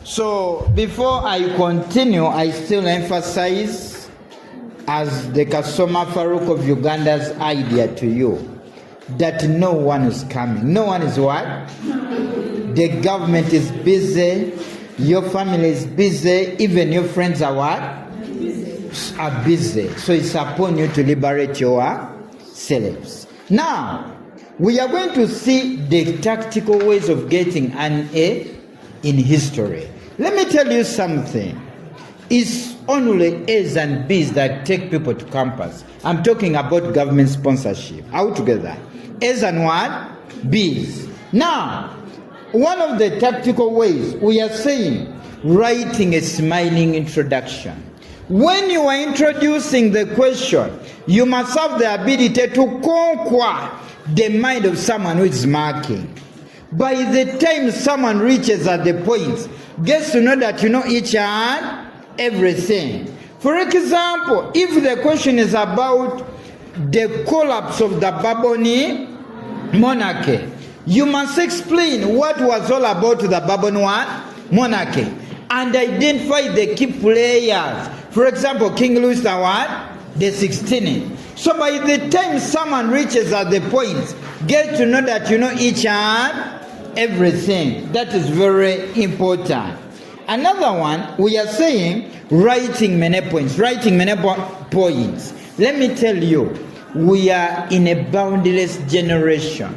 So before I continue, I still emphasize, as the Kasoma Farouk of Uganda's idea to you, that no one is coming. No one is what? The government is busy, your family is busy, even your friends are what? Are busy. So it's upon you to liberate yourselves. Now, we are going to see the tactical ways of getting an A in history. Let me tell you something. It's only A's and B's that take people to campus. I'm talking about government sponsorship. Altogether. A's and what? B's. Now, one of the tactical ways, we are saying, writing a smiling introduction. When you are introducing the question, you must have the ability to conquer the mind of someone who is marking. By the time someone reaches at the point, gets to know that you know each and everything. For example, if the question is about the collapse of the Baboni monarchy, you must explain what was all about the Baboni monarchy and identify the key players. For example, King Louis the 16th. So by the time someone reaches at the point, get to know that you know each and everything. That is very important. Another one, we are saying writing many points. Writing many points. Let me tell you, we are in a boundless generation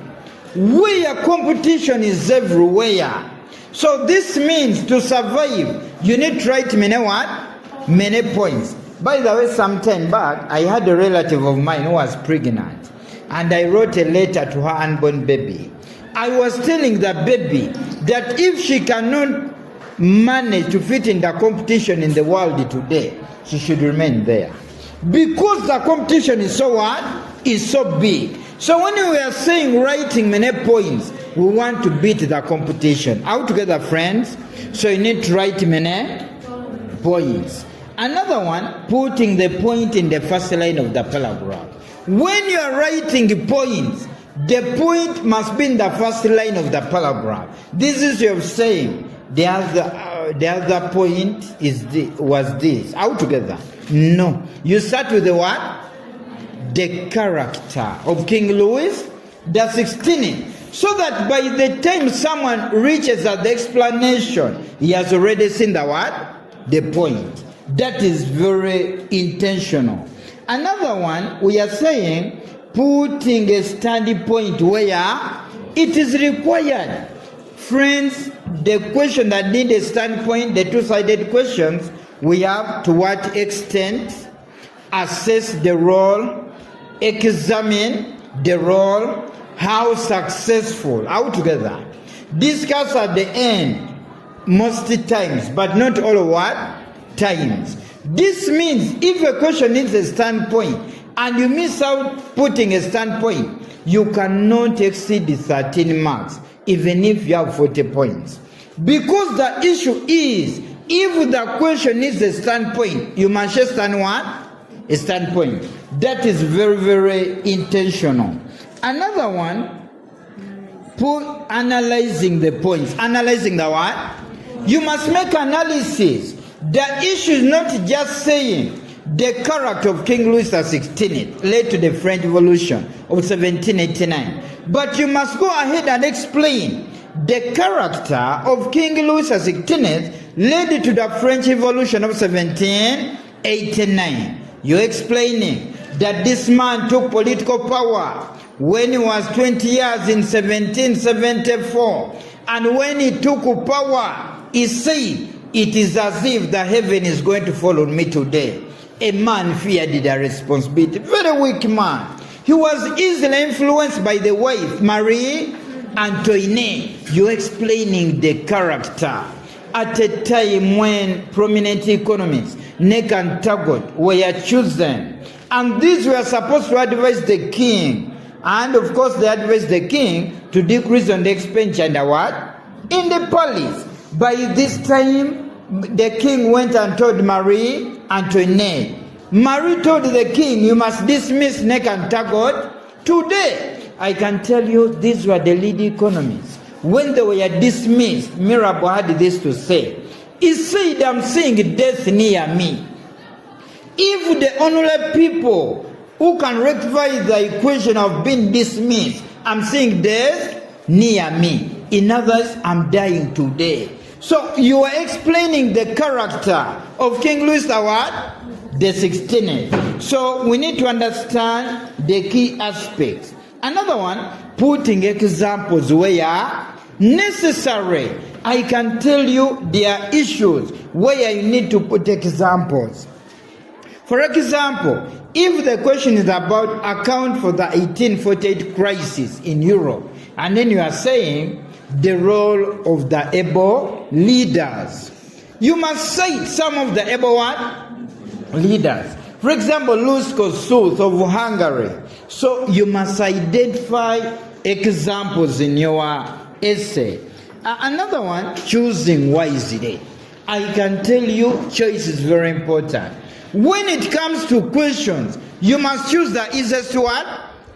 where competition is everywhere. So this means to survive, you need to write many what? Many points. By the way, some time back, I had a relative of mine who was pregnant, and I wrote a letter to her unborn baby. I was telling the baby that if she cannot manage to fit in the competition in the world today, she should remain there. Because the competition is so what? Is so big. So when we are saying writing many points, we want to beat the competition. All together, friends. So you need to write many points. Another one, putting the point in the first line of the paragraph. When you are writing points, the point must be in the first line of the paragraph. This is your saying. The other point was this. Altogether. No. You start with the what? The character of King Louis the 16th. So that by the time someone reaches at the explanation, he has already seen the what? The point. That is very intentional. Another one, we are saying, putting a standing point where it is required. Friends, the question that need a standpoint, the two-sided questions, we have to what extent assess the role, examine the role, how successful, altogether. Discuss at the end, most times, but not all what? Times. This means if a question needs a standpoint and you miss out putting a standpoint, you cannot exceed the 13 marks, even if you have 40 points. Because the issue is, if the question needs a standpoint, you must stand what? A standpoint. That is very, very intentional. Another one, analyzing the points. Analyzing the what? You must make analysis. The issue is not just saying the character of King Louis XVI led to the French Revolution of 1789. But you must go ahead and explain the character of King Louis XVI led to the French Revolution of 1789. You're explaining that this man took political power when he was 20 years in 1774. And when he took power, he said, it is as if the heaven is going to fall on me today. A man feared the responsibility. Very weak man. He was easily influenced by the wife, Marie Antoinette. You're explaining the character. At a time when prominent economists, Neck and Tagot, were chosen. And these were supposed to advise the king. And of course they advised the king to decrease on the expenditure and the what? In the palace. By this time, the king went and told Marie Antoinette. Marie told the king, you must dismiss Neck and Tagot today. I can tell you, these were the leading economists. When they were dismissed, Mirabeau had this to say. He said, I'm seeing death near me. If the only people who can rectify the equation have been dismissed, I'm seeing death near me. In others, I'm dying today. So you are explaining the character of King Louis the what? The 16th. So we need to understand the key aspects. Another one, putting examples where necessary. I can tell you there are issues where you need to put examples. For example, if the question is about account for the 1848 crisis in Europe, and then you are saying the role of the able leaders, you must cite some of the able what? Leaders. For example, Louis Kossuth of Hungary. So you must identify examples in your essay. Another one, choosing wisely. I can tell you choice is very important. When it comes to questions, you must choose the easiest what?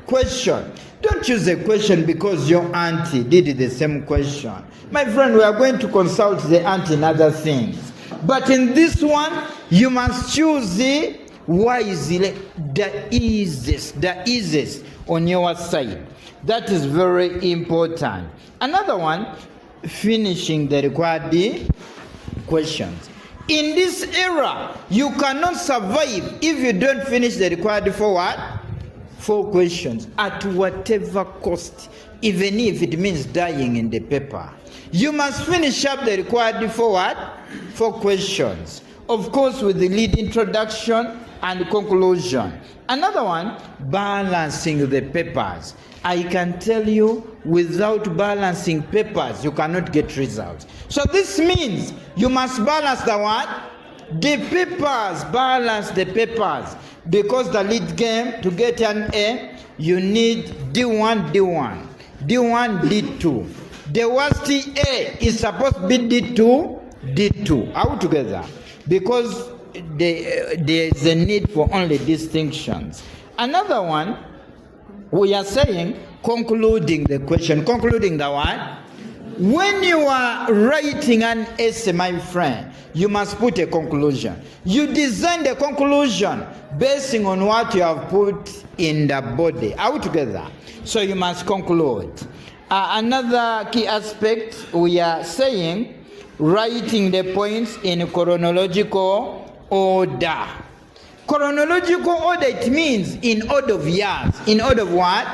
Question. Don't choose a question because your auntie did the same question. My friend, we are going to consult the auntie in other things. But in this one, you must choose wisely the easiest on your side. That is very important. Another one, finishing the required questions. In this era, you cannot survive if you don't finish the required 4 questions at whatever cost, even if it means dying in the paper. You must finish up the required 4 questions. Of course, with the lead introduction and conclusion. Another one, balancing the papers. I can tell you, without balancing papers, you cannot get results. So this means you must balance the what? The papers. Balance the papers. Because the lead game, to get an A, you need D1, D1. D1, D2. The worst A is supposed to be D2, D2. All together. Because there is a need for only distinctions. Another one, we are saying concluding the question. Concluding the what? When you are writing an essay, my friend, you must put a conclusion. You design the conclusion basing on what you have put in the body. All together. So you must conclude. Another key aspect, we are saying writing the points in chronological order. Chronological order, it means in order of years. In order of what?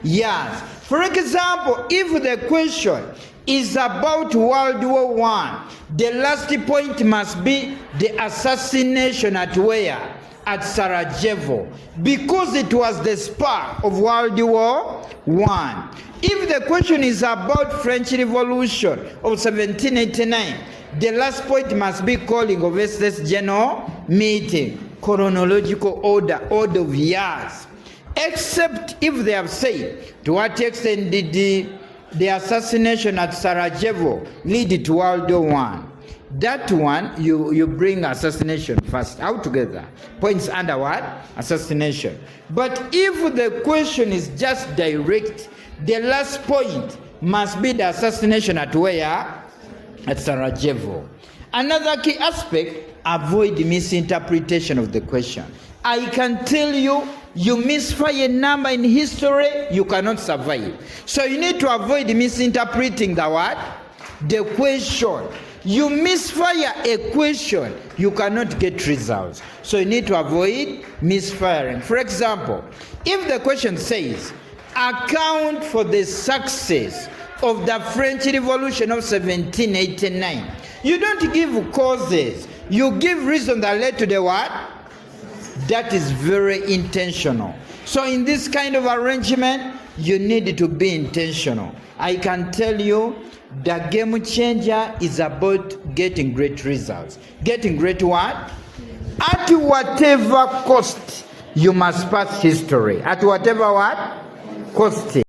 Years. For example, if the question is about World War I, the last point must be the assassination at where? At Sarajevo. Because it was the spark of World War I. If the question is about French Revolution of 1789, the last point must be calling of SS General Meeting. Chronological order, order of years. Except if they have said, to what extent did the assassination at Sarajevo lead to World War I? That one, you bring assassination first, out together. Points under what? Assassination. But if the question is just direct, the last point must be the assassination at where? At Sarajevo. Another key aspect, avoid misinterpretation of the question. I can tell you, you misfire a number in history, you cannot survive. So you need to avoid misinterpreting the what? The question. You misfire a question, you cannot get results. So you need to avoid misfiring. For example, if the question says, account for the success of the French Revolution of 1789, you don't give causes, you give reasons that led to the what? That is very intentional. So in this kind of arrangement, you need to be intentional. I can tell you, the game changer is about getting great results. Getting great what? At whatever cost, you must pass history. At whatever what? Cost.